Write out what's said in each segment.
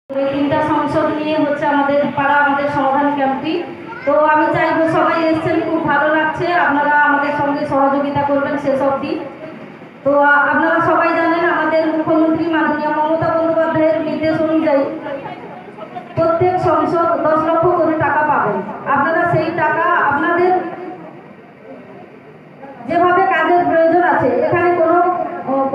এই তিনটা সংসদ নিয়ে হচ্ছে আমাদের পাড়া আমাদের সমাধান ক্যাম্পটি। তো আমি চাইবো সবাই এসেছেন, খুব ভালো লাগছে, আপনারা আমাদের সঙ্গে সহযোগিতা করবেন শেষ অবধি। তো আপনারা সবাই জানেন আমাদের মুখ্যমন্ত্রী মাননীয় মমতা বন্দ্যোপাধ্যায়ের নির্দেশ অনুযায়ী প্রত্যেক সংসদ 10 লক্ষ করে টাকা পাবেন। আপনারা সেই টাকা আপনাদের যেভাবে কাজের প্রয়োজন আছে, এখানে কোনো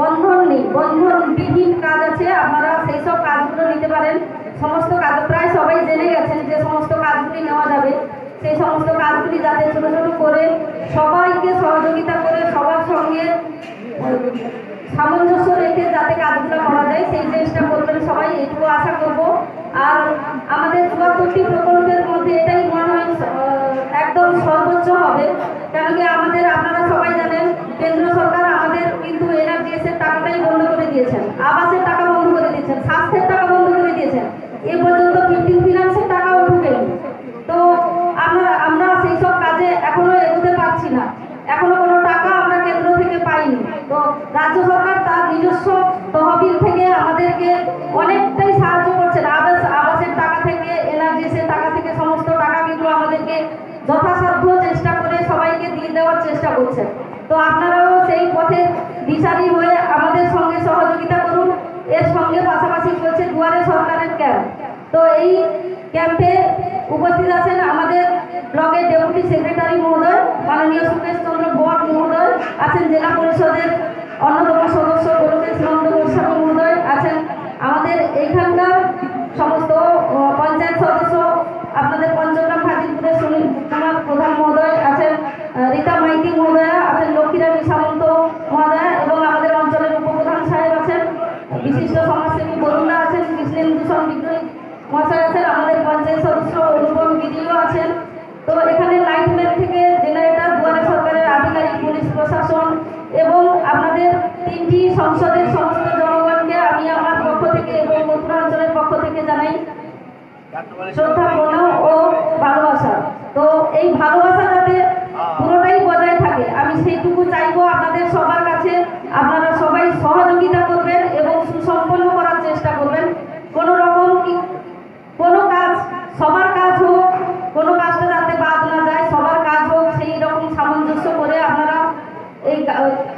বন্ধন নেই, বন্ধনবিহীন কাজ আছে, আপনারা সেই সব কাজগুলো নিতে পারেন। সমস্ত কাজ প্রায় সবাই জেনে গেছেন যে সমস্ত কাজগুলি নেওয়া যাবে। সেই সমস্ত কাজগুলি যাতে ছোটো ছোটো করে সবাইকে সহযোগিতা করে সবার সঙ্গে সামঞ্জস্য রেখে যাতে কাজগুলো করা যায় সেই চেষ্টা করবেন সবাই, এটুকু আশা করব। আর আমাদের ৭৪টি প্রকল্পের মধ্যে এটাই মনে হয় একদম সর্বোচ্চ হবে, কারণ কি আমাদের আপনারা সবাই জানেন কেন্দ্র সরকার আমাদের কিন্তু NRGS এর টাকাটাই বন্ধ করে দিয়েছেন, আবাসের টাকা বন্ধ করে দিয়েছেন, স্বাস্থ্যের টাকা বন্ধ করে দিয়েছেন, এ পর্যন্ত 15 ফিনান্সের টাকাও ঢুকেনি। তো আমরা সেই সব কাজে এখনো এগোতে পারছি না, এখনো কোনো টাকা আমরা কেন্দ্র থেকে পাইনি। তো রাজ্য সরকার তার নিজস্ব তহবিল থেকে আমাদেরকে অনেকটাই সাহায্য করছেন, আবাসের টাকা থেকে, NRGS এর টাকা থেকে সমস্ত টাকা কিন্তু আমাদেরকে যথাসাধ্য চেষ্টা করে সবাইকে দিয়ে দেওয়ার চেষ্টা করছেন। তো আপনারাও সেই পথে দিশারি হয়ে আমাদের সঙ্গে সহযোগিতা করুন। এর সঙ্গে পাশাপাশি চলছে দুয়ারে সরকারের ক্যাম্প। তো এই ক্যাম্পে উপস্থিত আছেন আমাদের ব্লকের ডেপুটি সেক্রেটারি মহোদয় মাননীয় সুকেশ চন্দ্র বর মহোদয়, আছেন জেলা পরিষদের অন্যতম সদস্য গোলকেশ নন্দ গোস্বামী মহোদয়, আছেন আমাদের এইখানকার সমস্ত পঞ্চায়েত সদস্য, আপনাদের পঞ্চগ্রাম হাজিরপুরের সুনীল কুমার প্রধান মহোদয়, আছেন রীতা মাইতি মহোদয়া, আছেন লক্ষ্মীরানী সামন্ত মহোদয়া, এবং আমাদের অঞ্চলের উপপ্রধান সাহেব আছেন, বিশিষ্ট সমাজসেবী বরুণা আছেন, কৃষ্ণেন্দু দূষণ বিগ্রহী মহাশয় আছেন, আমাদের পঞ্চায়েত সদস্য অনুপম বিডিও আছেন। তো এখানে লাইটম্যান থেকে জেনারেটর, দুয়ারে সরকারের আধিকারিক, পুলিশ প্রশাসন এবং আপনাদের 3টি সংসদের সমস্ত জনগণকে আমি আমার পক্ষ থেকে এবং উত্তরাঞ্চলের পক্ষ থেকে জানাই শ্রদ্ধা, প্রণাম ও ভালোবাসা। তো এই ভালোবাসা যাতে পুরোটাই বজায় থাকে আমি সেইটুকু চাইবো আপনাদের সবার কাছে। আপনারা সবাই সহযোগিতা করবেন এবং সুসম্পন্ন করার চেষ্টা করবেন। কোনো রকম কোনো কাজ, সবার কাজ হোক, কোনো কাজটা যাতে বাদ না যায়, সবার কাজ হোক, সেই রকম সামঞ্জস্য করে আপনারা এই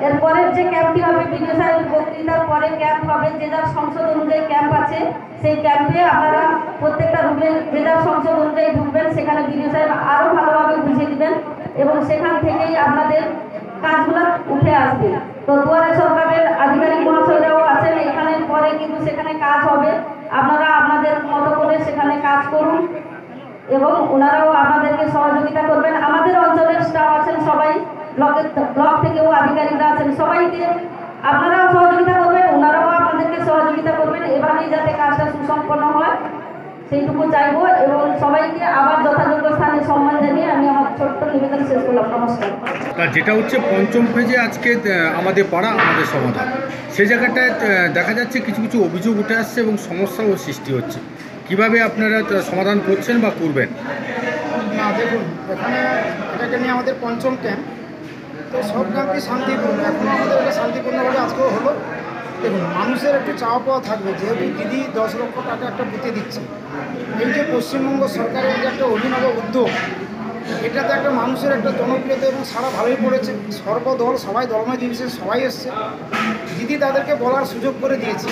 এরপরের যে ক্যাম্পটি হবে, বিডিও সাহেবের বক্তৃতার পরে ক্যাম্প হবে, যে যার সংসদ অনুযায়ী ক্যাম্প আছে, সেই ক্যাম্পে আপনারা প্রত্যেকটা রুমে যে যার সংসদ অনুযায়ী ঢুকবেন, সেখানে বিডিও সাহেব আরও ভালোভাবে বুঝিয়ে দিবেন এবং সেখান থেকেই আপনাদের কাজগুলো উঠে আসবে। তো দুয়ারে সরকারের আধিকারিক মহাশয়রাও আছেন এখানে, পরে কিন্তু সেখানে কাজ হবে, আপনারা আপনাদের মতো করে সেখানে কাজ করুন এবং ওনারাও আপনাদেরকে সহযোগিতা করবেন। আমাদের অঞ্চলের স্টাফ আছেন সবাই, ব্লক থেকেও আধিকারিকরা আছেন, সবাইকে আপনারাও সহযোগিতা করবেন, ওনারাও আপনাদেরকে সহযোগিতা করবেন। এভাবেই যাতে কাজটা সুসম্পন্ন হয় সেইটুকু চাইবো এবং সবাইকে আবার যথাযোগ্য স্থানে সম্মান জানিয়ে আমি আমার ছোট্ট নিবেদন শেষ করলাম। নমস্কার। যেটা হচ্ছে পঞ্চম পেজে আজকে আমাদের পাড়া আমাদের সমাধান, সেই জায়গাটায় দেখা যাচ্ছে কিছু কিছু অভিযোগ উঠে আসছে এবং সমস্যাও সৃষ্টি হচ্ছে। কিভাবে আপনারা সমাধান করছেন বা করবেন? না দেখুন, এখানে এটাকে নিয়ে আমাদের পঞ্চম ক্যাম্প, তো সব ক্যাম্পই শান্তিপূর্ণ, এখনও আমাদের এটা শান্তিপূর্ণভাবে আজকেও হলো। দেখুন, মানুষের একটু চাওয়া পাওয়া থাকবে, যেহেতু দিদি 10 লক্ষ টাকা একটা বুথে দিচ্ছে, এই যে পশ্চিমবঙ্গ সরকারের যে একটা অভিনব উদ্যোগ, এটাতে একটা মানুষের একটা জনপ্রিয়তা এবং সারা ভালোই পড়েছে। সর্বদল, সবাই দলময় নির্বিশেষে সবাই এসছে, দিদি তাদেরকে বলার সুযোগ করে দিয়েছে।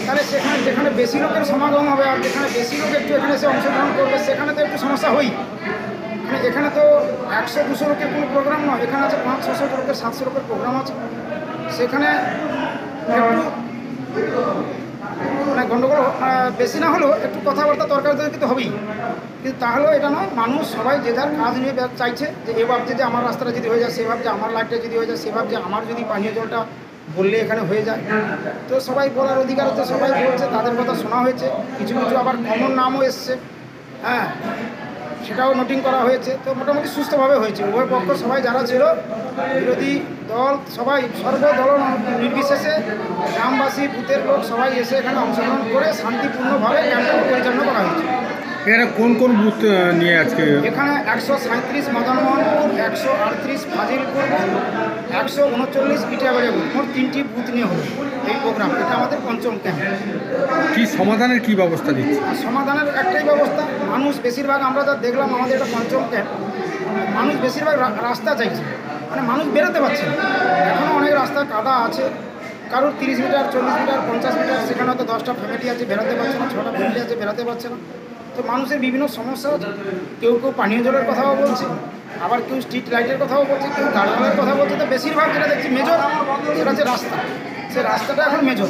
তাহলে সেখানে যেখানে বেশি লোকের সমাগম হবে আর যেখানে বেশি লোক একটু এখানে এসে অংশগ্রহণ করবে, সেখানে তো একটু সমস্যা হই। এখানে তো 100-200 লোকের কোনো প্রোগ্রাম নয়, এখানে আছে 500-600 লোকের, 700 লোকের প্রোগ্রাম আছে। সেখানে একটু মানে গণ্ডগোল বেশি না হলেও একটু কথাবার্তা তরকারি কিন্তু হবেই, কিন্তু তাহলেও এটা নয়, মানুষ সবাই যে যার কাজ নিয়ে চাইছে যে এ ভাবছে যে আমার রাস্তাটা যদি হয়ে যায়, সে ভাবছে আমার লাইটটা যদি হয়ে যায়, সে ভাবছে আমার যদি পানীয় জলটা বললে এখানে হয়ে যায়। তো সবাই বলার অধিকার আছে, সবাই বলছে, তাদের কথা শোনা হয়েছে। কিছু কিছু আবার কমন নামও এসছে, হ্যাঁ, সেটাও নোটিং করা হয়েছে। তো মোটামুটি সুস্থভাবে হয়েছে, উভয় পক্ষ সবাই যারা ছিল, বিরোধী দল সবাই, সর্বদল নির্বিশেষে গ্রামবাসী, বুথের লোক সবাই এসে এখানে অংশগ্রহণ করে শান্তিপূর্ণভাবে ক্যাম্পটা পরিচালনা করা হয়েছে। এখানে কোন কোন বুথ নিয়ে আজকে? এখানে 137 মদনমোহনপুর, 138 ফাজিলপুর, 139 ইটাবাড়ি বুথ, মোট 3টি বুথ নিয়ে হলো এই প্রোগ্রাম। এটা আমাদের পঞ্চম ক্যাম্প। কি সমাধানের কি ব্যবস্থা দিচ্ছে? আর সমাধানের একটাই ব্যবস্থা, মানুষ বেশিরভাগ আমরা যা দেখলাম আমাদের এটা পঞ্চম ক্যাম্প, মানুষ বেশিরভাগ রাস্তা চাইছে, মানে মানুষ বেরোতে পারছে না। এখনও অনেক রাস্তা কাদা আছে, কারোর 30 মিটার, 40 মিটার, 50 মিটার, সেখানে হয়তো 10টা ফ্যামিলি আছে বেরোতে পারছে না, 6টা ফ্যামিলি আছে বেরোতে পারছে না। তো মানুষের বিভিন্ন সমস্যা আছে, কেউ কেউ পানীয় জলের কথাও বলছে, আবার কেউ স্ট্রিট লাইটের কথাও বলছে, কেউ গাড়িওয়ালার কথা বলছে। তো বেশিরভাগ যেটা দেখছি মেজর, সেটা হচ্ছে রাস্তা। সে রাস্তাটা এখন মেজর।